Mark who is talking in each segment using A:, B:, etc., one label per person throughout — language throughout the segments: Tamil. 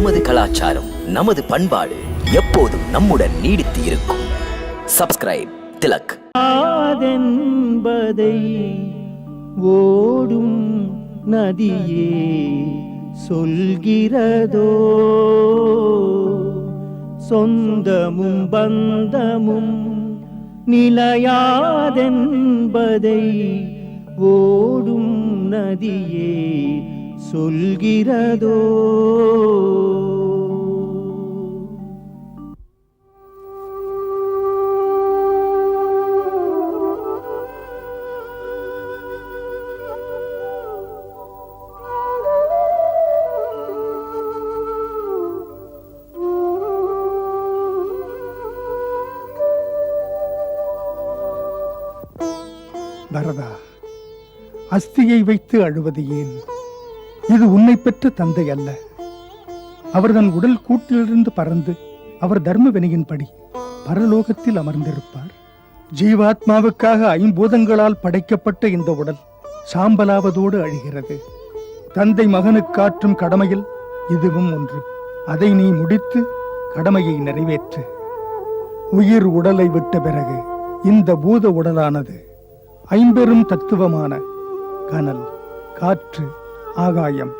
A: நமது கலாச்சாரம், நமது பண்பாடு எப்போதும் நம்முடன் நீடித்து இருக்கும். சப்ஸ்கிரைப் திலக்.
B: என்பதை ஓடும் நதியே சொல்கிறதோ, சொந்தமும் பந்தமும் நிலையாதென்பதை ஓடும் நதியே சொல்கிறதோ.
C: பரதா, அஸ்தியை வைத்து அழுவது ஏன்? இது உன்னை பெற்ற தந்தை அல்ல. அவர் தன் உடல் கூட்டிலிருந்து பறந்து அவர் தர்ம வினையின்படி பரலோகத்தில் அமர்ந்திருப்பார். ஜீவாத்மாவுக்காக ஐம்பூதங்களால் படைக்கப்பட்ட இந்த உடல் சாம்பலாவதோடு அழிகிறது. தந்தை மகனுக்காற்றும் கடமையில் இதுவும் ஒன்று. அதை நீ முடித்து கடமையை நிறைவேற்று. உயிர் உடலை விட்ட பிறகு இந்த பூத உடலானது ஐம்பெரும் தத்துவமான கனல், காற்று, ஆகாயம்,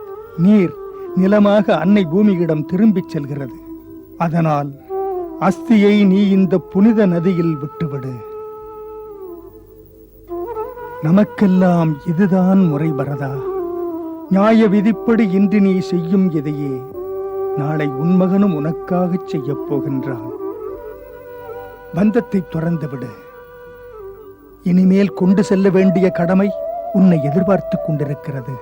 C: நீர், நிலமாக அன்னை பூமியிடம் திரும்பிச் செல்கிறது. அதனால் அஸ்தியை நீ இந்த புனித நதியில் விட்டுவிடு. நமக்கெல்லாம் இதுதான் முறை பரதா. நியாய விதிப்படி இன்று நீ செய்யும் இதையே நாளை உன் மகனும் உனக்காகச் செய்யப் போகின்றான். பந்தத்தை துறந்துவிடு. இனிமேல் கொண்டு செல்ல வேண்டிய கடமை உன்னை எதிர்பார்த்து கொண்டிருக்கிறது.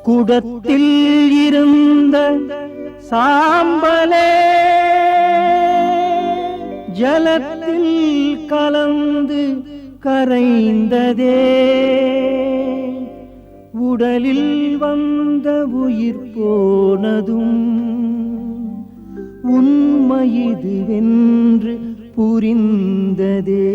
B: குடத்தில் இருந்த சாம்பலே ஜலத்தில் கலந்து கரைந்ததே, உடலில் வந்த உயிர் போனதும் உண்மையிதுவென்று புரிந்ததே.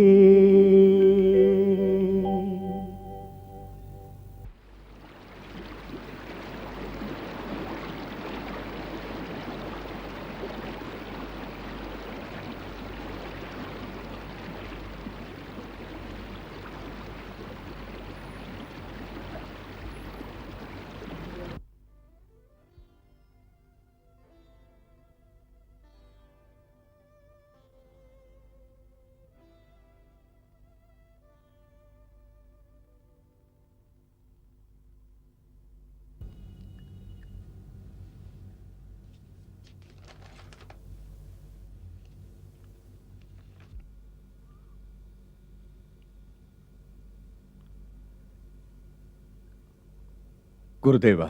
D: குருதேவா,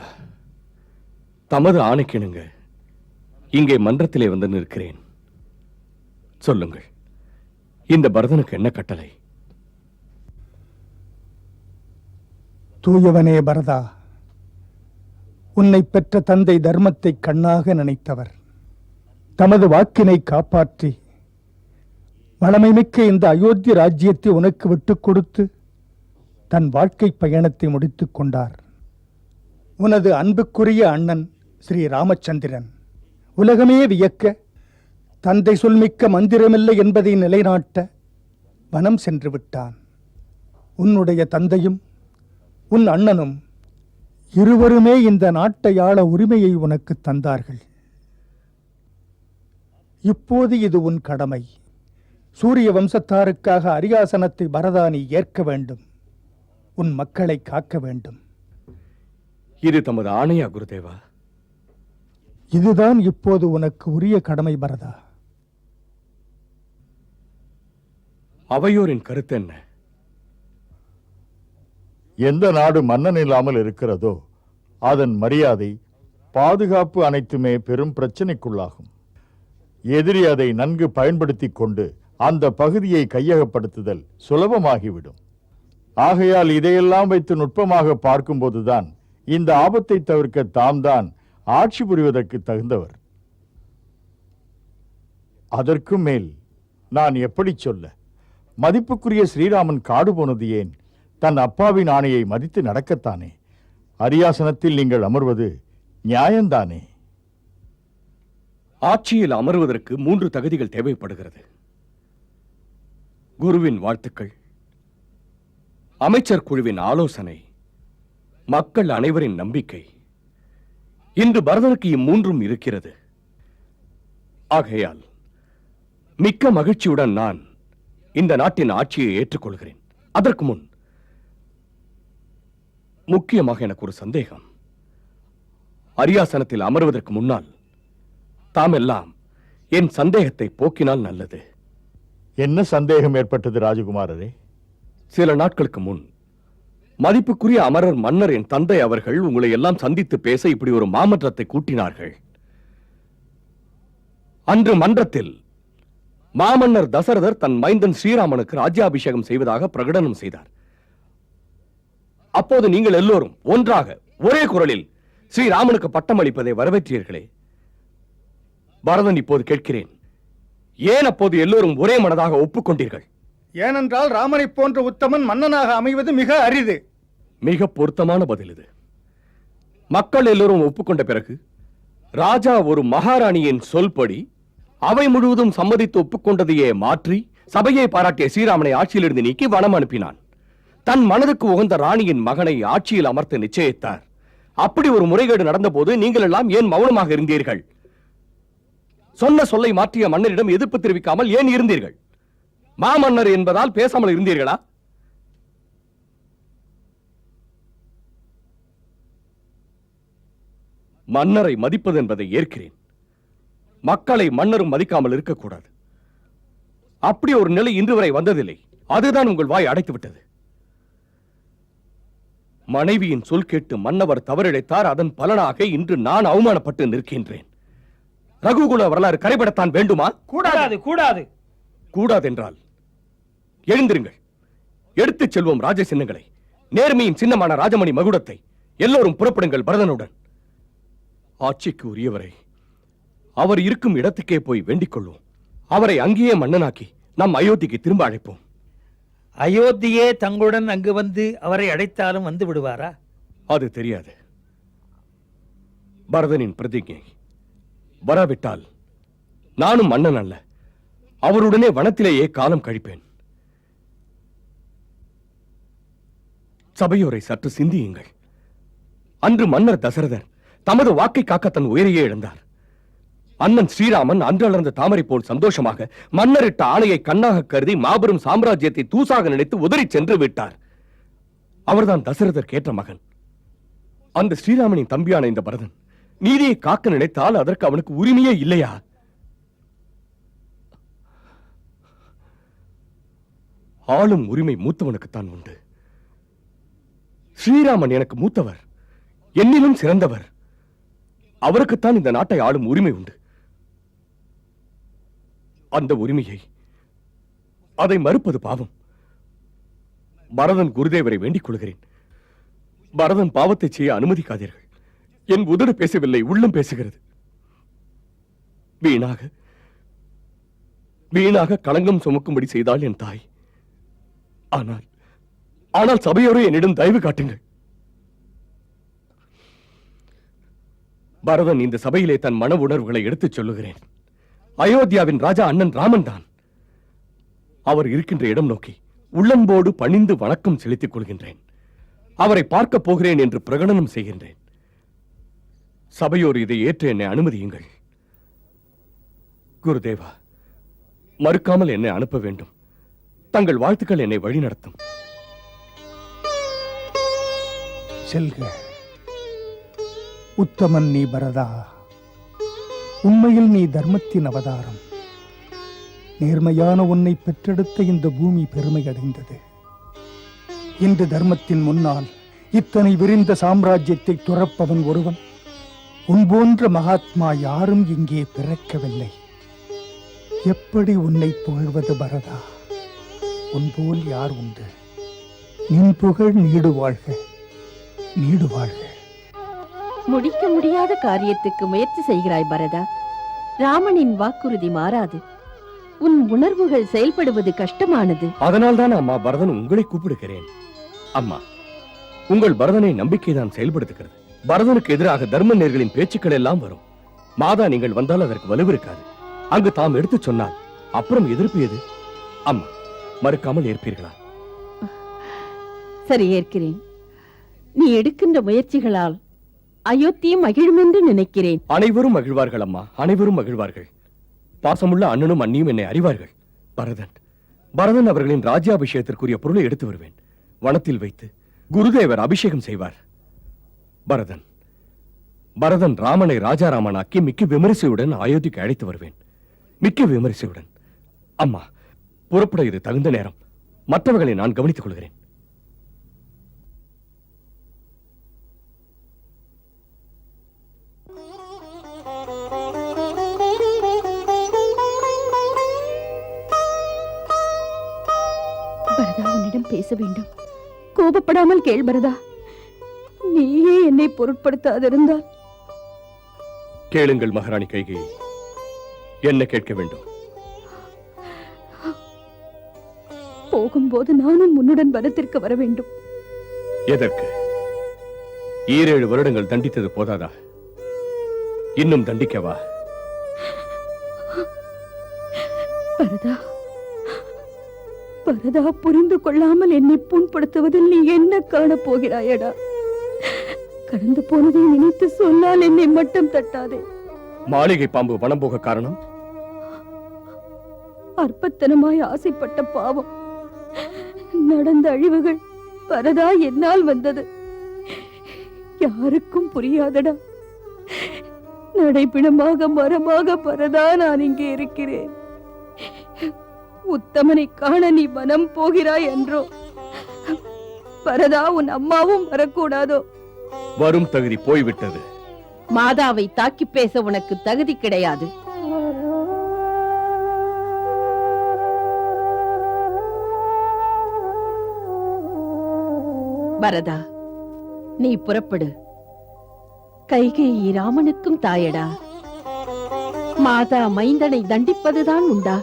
D: தமது ஆணைக்கிணங்க இங்கே மன்றத்திலே வந்து நிற்கிறேன். சொல்லுங்கள், இந்த பரதனுக்கு என்ன கட்டளை?
C: தூயவனே பரதா, உன்னை பெற்ற தந்தை தர்மத்தை கண்ணாக நினைத்தவர். தமது வாக்கினை காப்பாற்றி வளமைமிக்க இந்த அயோத்தி ராஜ்யத்தை உனக்கு விட்டுக் கொடுத்து தன் வாழ்க்கை பயணத்தை முடித்துக் கொண்டார். உனது அன்புக்குரிய அண்ணன் ஸ்ரீ ராமச்சந்திரன் உலகமே வியக்க தந்தை சொல்மிக்க மந்திரமில்லை என்பதை நிலைநாட்ட வனம் சென்று விட்டான். உன்னுடைய தந்தையும் உன் அண்ணனும் இருவருமே இந்த நாட்டை ஆள உரிமையை உனக்கு தந்தார்கள். இப்போது இது உன் கடமை. சூரிய வம்சத்தாருக்காக அரியாசனத்தை பரதானி ஏற்க வேண்டும். உன் மக்களை காக்க வேண்டும்.
D: இது தமது ஆணையா குருதேவா?
C: இதுதான் இப்போது உனக்கு உரிய கடமை பரதா.
D: அவையோரின் கருத்து என்ன?
E: எந்த நாடு மன்னன் இல்லாமல் இருக்கிறதோ அதன் மரியாதை, பாதுகாப்பு அனைத்துமே பெரும் பிரச்சனைக்குள்ளாகும். எதிரி அதை நன்கு பயன்படுத்திக் கொண்டு அந்த பகுதியை கையகப்படுத்துதல் சுலபமாகிவிடும். ஆகையால் இதையெல்லாம் வைத்து நுட்பமாக பார்க்கும்போதுதான் இந்த ஆபத்தை தவிர்க்க தாம் தான் ஆட்சி புரிவதற்கு தகுந்தவர். அதற்கும் மேல் நான் எப்படி சொல்ல? மதிப்புக்குரிய ஸ்ரீராமன் காடு போனது ஏன்? தன் அப்பாவின் ஆணையை மதித்து நடக்கத்தானே. அரியாசனத்தில் நீங்கள் அமர்வது நியாயம்தானே?
D: ஆட்சியில் அமர்வதற்கு 3 தகுதிகள் தேவைப்படுகிறது. குருவின் வாழ்த்துக்கள், அமைச்சர் குழுவின் ஆலோசனை, மக்கள் அனைவரின் நம்பிக்கை. இன்று பரதனுக்கு இம்மூன்றும் இருக்கிறது. ஆகையால் மிக்க மகிழ்ச்சியுடன் நான் இந்த நாட்டின் ஆட்சியை ஏற்றுக்கொள்கிறேன். அதற்கு முன் முக்கியமாக எனக்கு ஒரு சந்தேகம். அரியாசனத்தில் அமர்வதற்கு முன்னால் தாம் எல்லாம் என் சந்தேகத்தை போக்கினால் நல்லது.
E: என்ன சந்தேகம் ஏற்பட்டது ராஜகுமாரரே?
D: சில நாட்களுக்கு முன் மதிப்புக்குரிய அமரர் மன்னர் என் தந்தை அவர்கள் உங்களை எல்லாம் சந்தித்து பேச இப்படி ஒரு மாமன்றத்தை கூட்டினார்கள். அன்று மன்றத்தில் மாமன்னர் தசரதர் தன் மைந்தன் ஸ்ரீராமனுக்கு ராஜ்யாபிஷேகம் செய்வதாக பிரகடனம் செய்தார். அப்போது நீங்கள் எல்லோரும் ஒன்றாக ஒரே குரலில் ஸ்ரீராமனுக்கு பட்டம் அளிப்பதை வரவேற்றீர்களே. பரதன், இப்போது கேட்கிறேன், ஏன் அப்போது எல்லோரும் ஒரே மனதாக ஒப்புக்கொண்டீர்கள்?
C: ஏனென்றால் ராமனை போன்ற உத்தமன் மன்னனாக அமைவது மிக அரிது.
D: மிக பொருத்தமான பதில் இது. மக்கள் எல்லோரும் ஒப்புக்கொண்ட பிறகு ராஜா ஒரு மகாராணியின் சொல்படி அவை முழுவதும் சம்மதித்து ஒப்புக்கொண்டதையே மாற்றி சபையை பாராட்டிய ஸ்ரீராமனை ஆட்சியிலிருந்து நீக்கி வனம் அனுப்பினான். தன் மனதுக்கு உகந்த ராணியின் மகனை ஆட்சியில் அமர்த்த நிச்சயித்தார். அப்படி ஒரு முறைகேடு நடந்த போது நீங்கள் எல்லாம் ஏன் மௌனமாக இருந்தீர்கள்? சொன்ன சொல்லை மாற்றிய மன்னரிடம் எதிர்ப்பு தெரிவிக்காமல் ஏன் இருந்தீர்கள்? மாமன்னர் என்பதால் பேசாமல் இருந்தீர்களா? மன்னரை மதிப்பது என்பதை ஏற்கிறேன். மக்களை மன்னரும் மதிக்காமல் இருக்கக்கூடாது. அப்படி ஒரு நிலை இன்று வரை வந்ததில்லை. அதுதான் உங்கள் வாய் அடைத்து விட்டது. மனைவியின் சொல் கேட்டு மன்னவர் தவறிழைத்தார். அதன் பலனாக இன்று நான் அவமானப்பட்டு நிற்கின்றேன். ரகுகுல வரலாறு கரைபடத்தான் வேண்டுமா?
B: கூடாது கூடாது
D: கூடாதென்றால் எழுந்திருங்கள். எடுத்துச் செல்வோம் ராஜ சின்னங்களை. நேர்மையின் சின்னமான ராஜமணி மகுடத்தை. எல்லோரும் புறப்படுங்கள் பரதனுடன். ஆட்சிக்கு உரியவரை அவர் இருக்கும் இடத்துக்கே போய் வேண்டிக் கொள்வோம். அவரை அங்கேயே மன்னனாக்கி நம் அயோத்திக்கு திரும்ப அழைப்போம்.
B: அயோத்தியே தங்களுடன் அங்கு வந்து அவரை அழைத்தாலும் வந்து விடுவாரா?
D: அது தெரியாது. பரதனின் பிரதிஜை வராவிட்டால் நானும் மன்னன் அல்ல, அவருடனே வனத்திலேயே காலம் கழிப்பேன். சபையோரை சற்று சிந்தியுங்கள். அன்று மன்னர் தசரதர் தமது வாக்கை காக்க தன் உயிரையே இழந்தார். அண்ணன் ஸ்ரீராமன் அன்றளர்ந்த தாமரை போல் சந்தோஷமாக மன்னரிட்ட ஆணையை கண்ணாக கருதி மாபெரும் சாம்ராஜ்யத்தை தூசாக நினைத்து உதறி சென்று விட்டார். அவர்தான் தசரதர் கேட்ட மகன். அந்த ஸ்ரீராமனின் தம்பியான இந்த பரதன் நீதியை காக்க நினைத்தால் அதற்கு அவனுக்கு உரிமையே இல்லையா? ஆளும் உரிமை மூத்தவனுக்குத்தான் உண்டு. ஸ்ரீராமன் எனக்கு மூத்தவர், என்னிலும் சிறந்தவர். அவருக்குத்தான் இந்த நாட்டை ஆளும் உரிமை உண்டு. அந்த உரிமையை அதை மறுப்பது பாவம். பரதன் குருதேவரை வேண்டிக் கொள்கிறேன், பரதன் பாவத்தை செய்ய அனுமதிக்காதீர்கள். என் உதடு பேசவில்லை, உள்ளம் பேசுகிறது. வீணாக வீணாக களங்கம் சுமக்கும்படி செய்தாள் என் தாய். ஆனால் சபையோரே என்னிடம் தயவு காட்டுங்கள். பரதன் இந்த சபையிலே தன் மன உணர்வுகளை எடுத்துச் சொல்லுகிறேன். அயோத்தியாவின் ராஜா அண்ணன் ராமன் தான். அவர் இருக்கின்ற இடம் நோக்கி உள்ளன்போடு பணிந்து வணக்கம் செலுத்திக் கொள்கின்றேன். அவரை பார்க்க போகிறேன் என்று பிரகடனம் செய்கின்றேன். சபையோர் இதை ஏற்று என்னை அனுமதியுங்கள். குருதேவா, மறுக்காமல் என்னை அனுப்ப வேண்டும். தங்கள் வாழ்த்துக்கள் என்னை வழிநடத்தும்.
C: செல்க. உத்தமன் நீ பரதா. உண்மையில் நீ தர்மத்தின் அவதாரம். நேர்மையான உன்னை பெற்றெடுத்த இந்த பூமி பெருமை அடைந்தது. இன்று தர்மத்தின் முன்னால் இத்தனை விரிந்த சாம்ராஜ்யத்தை துறப்பவன் ஒருவன். உன் போன்ற மகாத்மா யாரும் இங்கே பிறக்கவில்லை. எப்படி உன்னை புகழ்வது பரதா? உன் போல் யார் உண்டு? நின் புகழ் நீடு வாழ்க, நீடு வாழ்க.
F: முடிக்க முடியாத காரியத்துக்கு முயற்சி செய்கிறாய் பரதா. ராமனின் வாக்குறுதி மாறாது. உன் உணர்வுகள் செயல்படுவது கஷ்டமானது.
D: அதனால்தான் அம்மா பரதன் உங்களை கூப்பிடுகிறேன். அம்மா, உங்கள் பரதனை நம்பிக்கைதான் செயல்படுத்துகிறது. பரதனுக்கு எதிராக தர்ம நேர்களின் பேச்சுக்கள் எல்லாம் வரும். மாதா நீங்கள் வந்தால் அதற்கு வலுவிருக்காது. அங்கு தாம் எடுத்து சொன்னால் அப்புறம் எதிர்ப்பு எது? அம்மா, மறுக்காமல் ஏற்பீர்களா?
F: சரி, ஏற்கிறேன். நீ எடுக்கின்ற முயற்சிகளால் அயோத்தியும் மகிழும் என்று நினைக்கிறேன்.
D: அனைவரும் மகிழ்வார்கள் அம்மா, அனைவரும் மகிழ்வார்கள். பாசமுள்ள அண்ணனும் அண்ணியும் என்னை அறிவார்கள். பரதன் அவர்களின் ராஜ்யாபிஷேகத்திற்குரிய பொருளை எடுத்து வருவேன். வனத்தில் வைத்து குருதேவர் அபிஷேகம் செய்வார். பரதன் ராமனை ராஜாராமனாக்கி மிக்க விமரிசையுடன் அயோத்திக்கு அழைத்து வருவேன். மிக்க விமரிசையுடன். அம்மா, புறப்பட இது தகுந்த நேரம். மற்றவர்களை நான் கவனித்துக் கொள்கிறேன்.
F: பரதா, உன்னிடம் பேச வேண்டும். கோபப்படாமல் கேள் பரதா. நீயே என்னை பொருட்படுத்தாதிருந்தால்.
D: கேளுங்கள் மகாராணி கைகேயி, என்ன கேட்க வேண்டும்?
F: போகும்போது நானும் உன்னுடன் வனத்திற்கு வர வேண்டும்.
D: எதற்கு? 7 வருடங்கள் தண்டித்தது போதாதா? இன்னும் தண்டிக்கவா?
F: பரதா, பரதா, புரிந்து கொள்ளாமல் என்னை புண்படுத்துவதில் நீ என்ன காணப் போகிறாயடா? கடந்து போனதை நினைத்து சொன்னால் என்னை மட்டும் தட்டாதே.
D: மாளிகை பாம்பு வனம் போக காரணம்?
F: அற்பத்தனமாய் ஆசைப்பட்ட பாவம். நடந்த அழிவுகள் பரதா என்னால் வந்தது. யாருக்கும் புரியாதடா. நடைபிணமாக மரமாக பரதா நான் இங்கே இருக்கிறேன். உத்தமனை காண நீ வனம் போகிறாய் என்றோ? பரதா, உன் அம்மாவும் வரக்கூடாதோ?
D: வரும் தகுதி போய்விட்டது.
F: மாதாவை தாக்கி பேச உனக்கு தகுதி கிடையாது. பரதா, நீ புறப்படு. கைகேயி ராமனுக்கும் தாயடா. மாதா மைந்தனை தண்டிப்பதுதான் உண்டா?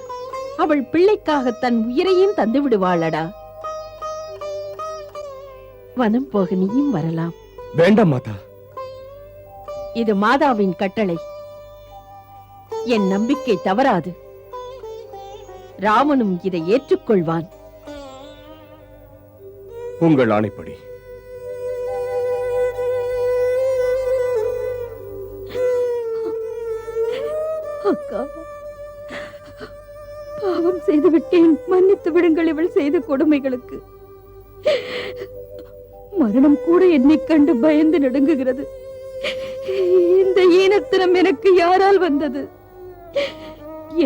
F: அவள் பிள்ளைக்காக தன் உயிரையும் தந்து விடுவாளடா. வனம் போக நீயும் வரலாம்.
D: வேண்டாம் மாதா.
F: இது மாதாவின் கட்டளை. என் நம்பிக்கை தவறாது. ராமனும் இதை ஏற்றுக்கொள்வான்.
D: உங்கள் ஆணைப்படி.
F: அக்கா, பாவம் செய்து விட்டேன். மன்னித்து விடுங்கள் இவள் செய்த கொடுமைகளுக்கு. மரணம் கூட என்னை கண்டு பயந்து நடுங்குகிறது. இந்த ஈனத்தனம் எனக்கு யாரால் வந்தது?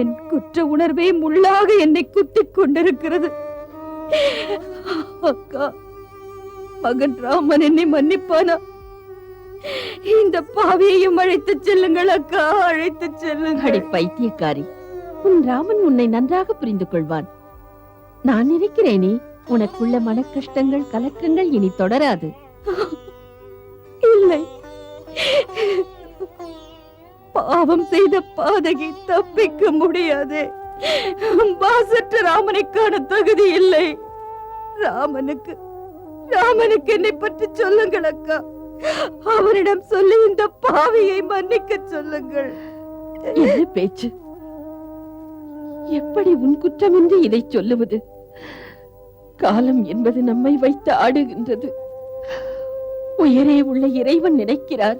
F: என் குற்ற உணர்வே முள்ளாக என்னை குத்திக் கொண்டிருக்கிறது. அக்கா, மகன் ராமன் என்னை மன்னிப்பானா? இந்த பாவியையும் அழைத்து செல்லுங்கள் அக்கா, அழைத்து செல்லுங்கள். அடி பைத்தியக்காரி, உன் ராமன் உன்னை நன்றாக புரிந்து கொள்வான். நான் இருக்கிறேனே. உனக்குள்ள மன கஷ்டங்கள் கலக்கங்கள் இனி தொடராது. இல்லை, பாவம் செய்த பாதகி தப்பிக்க முடியாது. பாசற்ற ராமனை காண தகுதி இல்லை. ராமனுக்கு என்னை பற்றி சொல்லுங்கள் அக்கா. அவரிடம் சொல்லி இந்த பாவியை மன்னிக்க சொல்லுங்கள். என்ன பேச்சு? எப்படி உன் குற்றமின்றி இதை சொல்லுவது? காலம் என்பது நம்மை வைத்து ஆடுகின்றது. உயரே உள்ள இறைவன் நினைக்கிறார்,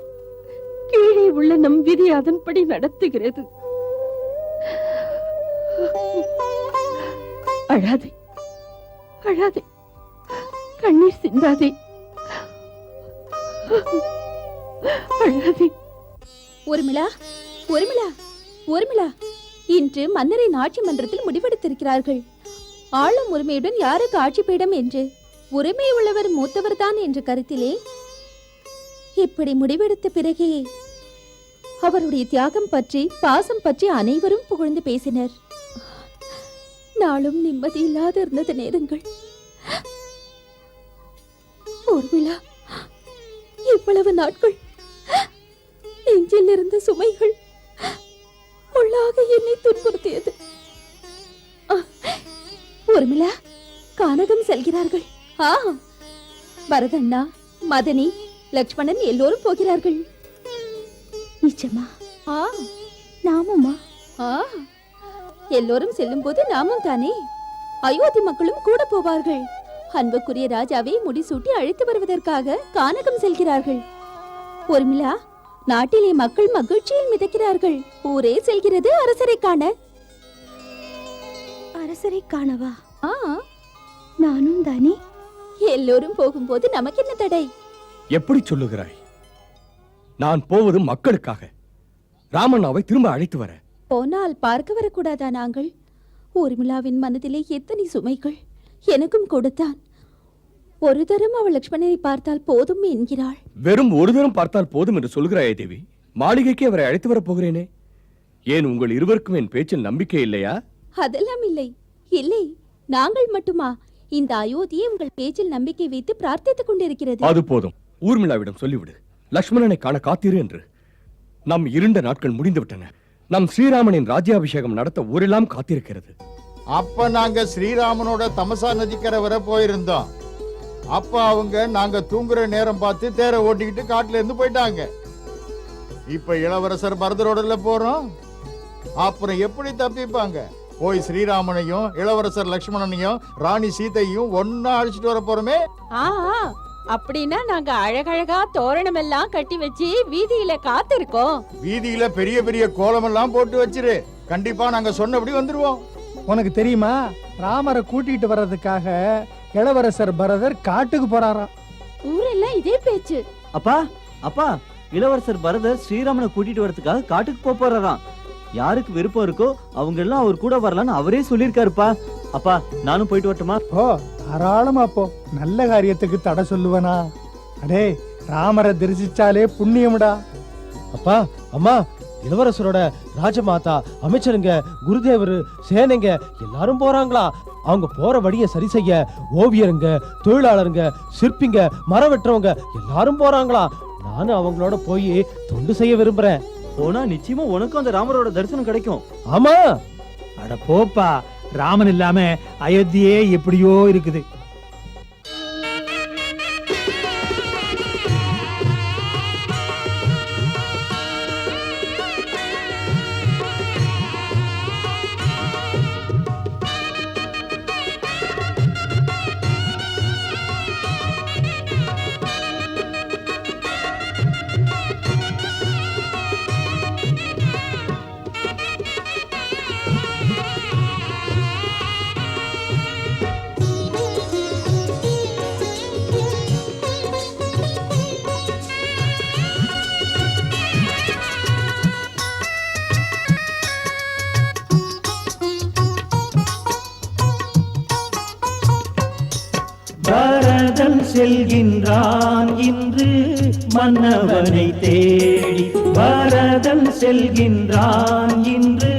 F: கீழே உள்ள நம் விதி அதன்படி நடத்துகிறது. அழாதே, அழாதே, கண்ணீர் சிந்தாதே, அழாதே.
G: ஊர்மிளா, ஊர்மிளா, ஊர்மிளா, இன்று மன்னரின் ஆட்சி மன்றத்தில் முடிவெடுத்திருக்கிறார்கள். ஆளும் உரிமையுடன் யாருக்கு ஆட்சி பீடம் என்று, உரிமை உள்ளவர் மூத்தவர் தான் என்ற கருத்திலே இப்படி முடிவெடுத்த பிறகே அவருடைய தியாகம் பற்றி, பாசம் பற்றி அனைவரும் புகழ்ந்து பேசினர். நாளும் நிம்மதி இல்லாத இருந்தது நேரங்கள். ஊர்மிளா, இவ்வளவு நாட்கள் மனதில் இருந்த சுமைகள் முள்ளாக என்னை துன்புறுத்தியது. ஊர்மிளா, கானகம் செல்கிறார்கள். பரதண்ணா, மதனி, லக்ஷ்மணன் எல்லோரும் போகிறார்கள். நிச்சயமா? நாமுமா? எல்லோரும் செல்லும் போது நாமும் தானே. அயோத்தி மக்களும் கூட போவார்கள். அன்புக்குரிய ராஜாவை முடிசூட்டி அழைத்து வருவதற்காக கானகம் செல்கிறார்கள். ஊர்மிளா, நாட்டிலே மக்கள் மகிழ்ச்சியில் மிதக்கிறார்கள். ஊரே செல்கிறது அரசரை காண. அரசரை காணவா? நானும் தானே. எல்லோரும் போகும்போது நமக்கு என்ன தடை?
D: எப்படி சொல்லுகிறாய்? நான் போவது மக்களுக்காக. ராமண்ணாவை திரும்ப அழைத்து வர.
G: போனால் பார்க்க வரக்கூடாதா நாங்கள்? ஊர்மிளாவின் மனதிலே எத்தனை சுமைகள். எனக்கும் கொடுத்தான். ஒரு தரம் அவள் லட்சுமணனை பார்த்தால் போதும் என்கிறாள்.
D: வெறும் ஒரு தரம் பார்த்தால் போதும் என்று சொல்கிறாயே தேவி. மாளிகைக்கு அவரை அழைத்து வரப் போகிறேனே. ஏன் உங்கள் இருவருக்கும் என் பேச்சில் நம்பிக்கை இல்லையா?
G: அதெல்லாம் இல்லை. இல்லை, நாங்கள் மட்டுமா? இந்த அயோத்தியை உங்கள் பேச்சில் நம்பிக்கை வைத்து பிரார்த்தித்துக் கொண்டிருக்கிறது.
D: அது போதும். ஊர்மிளாவிடம் சொல்லிவிடு, லட்சுமணனை காண காத்திரு என்று. நம் இருண்ட நாட்கள் முடிந்து விட்டன. நம் ஸ்ரீராமனின் ராஜ்யாபிஷேகம் நடத்த ஊரெல்லாம் காத்திருக்கிறது.
E: அப்ப நாங்க ஸ்ரீராமனோட தமசா நதிக்கரை வர போயிருந்தோம். அப்ப அவங்க நாங்க தூங்குற நேரம் பார்த்து தேரை ஓட்டிக்கிட்டு காட்டுல இருந்து போயிட்டாங்க. இப்ப இளவரசர் பரதரோடல போறோம். அப்புறம் எப்படி தப்பிப்பாங்க? போய் ஸ்ரீராமனையும் இளவரசர் லக்ஷ்மணனையும் ராணி சீதையும் ஒன்னா அழைச்சிட்டு வர போறோமே.
F: அப்படின்னா நாங்க அழகழகா தோரணம் எல்லாம் கட்டி வச்சு வீதியில காத்திருக்கோம்.
E: வீதியில பெரிய பெரிய கோலம் எல்லாம் போட்டு வச்சிரு. கண்டிப்பா நாங்க சொன்னபடி வந்துருவோம்.
C: உனக்கு தெரியுமா, ராமரை கூட்டிட்டு வர்றதுக்காக இளவரசர் பரதர் காட்டுக்கு போறாராம்.
F: ஊரெல்லாம் இதே பேச்சு.
H: அப்பா அப்பா, இளவரசர் பரதர் ஸ்ரீராமனை கூட்டிட்டு வரதுக்காக காட்டுக்கு போறாராம். யாருக்கு விருப்பம் இருக்கோ அவங்க எல்லாம் அவர் கூட வரலான்னு அவரே சொல்லிருக்காருப்பா. அப்பா, நானும் போயிட்டு வரட்டுமா?
C: ஓ, தாராளமா போ. நல்ல காரியத்துக்கு தடை சொல்லுவனா? அடே, ராமரை தரிசிச்சாலே புண்ணியம்டா.
I: அப்பா அம்மா, இளவரசரோட ராஜமாதா, அமைச்சருங்க, குருதேவர், சேனைங்க எல்லாரும் போறாங்களா? அவங்க போற வழிய சரி செய்ய ஓவியருங்க, தொழிலாளருங்க, சிற்பிங்க, மரம் வெட்டுறவங்க எல்லாரும் போறாங்களா? நானும் அவங்களோட போய் தொண்டு செய்ய விரும்புறேன்.
H: போனா நிச்சயமா உனக்கும் அந்த ராமரோட தரிசனம் கிடைக்கும்.
I: ஆமா.
B: அட போப்பா, ராமன் இல்லாம அயோத்தியே எப்படியோ இருக்குது.
J: பரதன் செல்கின்றான் இன்று மன்னவனை தேடி. பரதன் செல்கின்றான் இன்று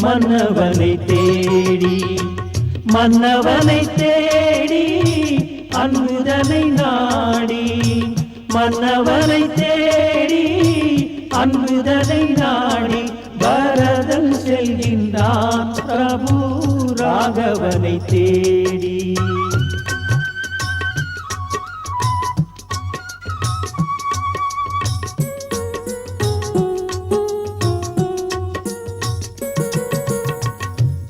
J: மன்னவனை தேடி. மன்னவனை தேடி அன்புதனை நாடி. மன்னவனை தேடி அன்புதனை நாடி. பரதன் செல்கின்றான் பிரபு ராகவனை தேடி.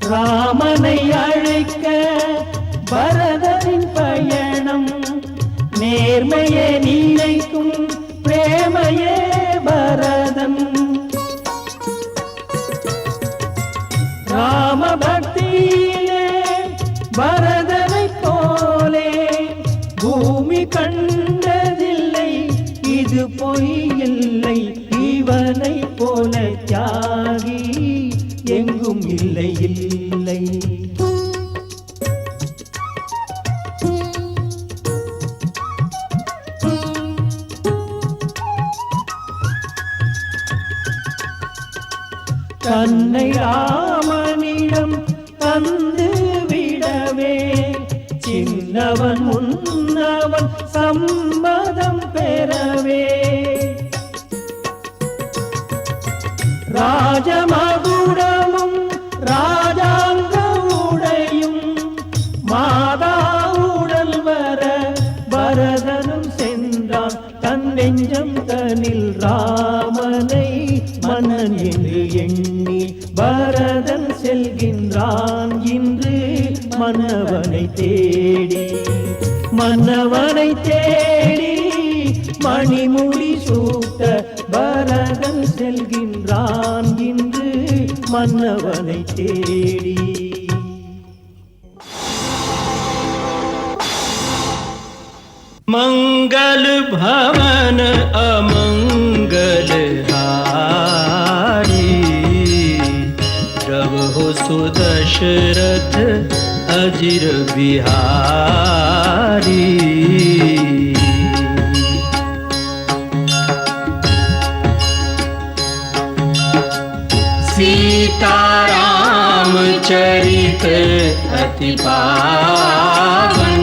J: ராமனை அழைக்க பரதனின் பயணம். நேர்மையே நினைக்கும் பிரேமையே பரதன். ராம பக்தியிலே பரதனை போலே பூமி கண்டதில்லை. இது பொய் இல்லை. இவனை போல தியாகி எங்கும் இல்லை இல்லை. தன்னை ராமனிடம் தந்து விடவே சின்னவன் முன்னவன் சம்மதம் பெறவே. ராஜமகுடமும் ராஜாங்க உடையும் மாதா உடல் வர பரதனும் சென்றான் தன் நெஞ்சம் தனில் ராமனை மன்னன் என்று எண்ணி பரதன் செல்கின்றான் இன்று மன்னவனை தேடி மணிமுடி சூட்ட பரதன் செல்கின்றான் இன்று மன்னவனை தேடி. मंगल भवन अमंगल हारी प्रभु सुदशरथ अजिर बिहारी. सीताराम चरित अति पावन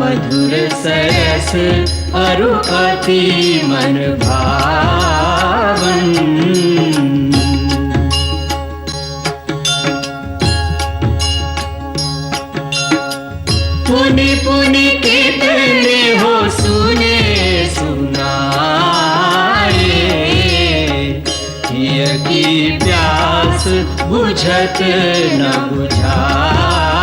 J: मधुर सरस अरु अति मन भावन. पुनि पुनि कितने हो सुने सुनाए हिय की प्यास बुझत न बुझाए.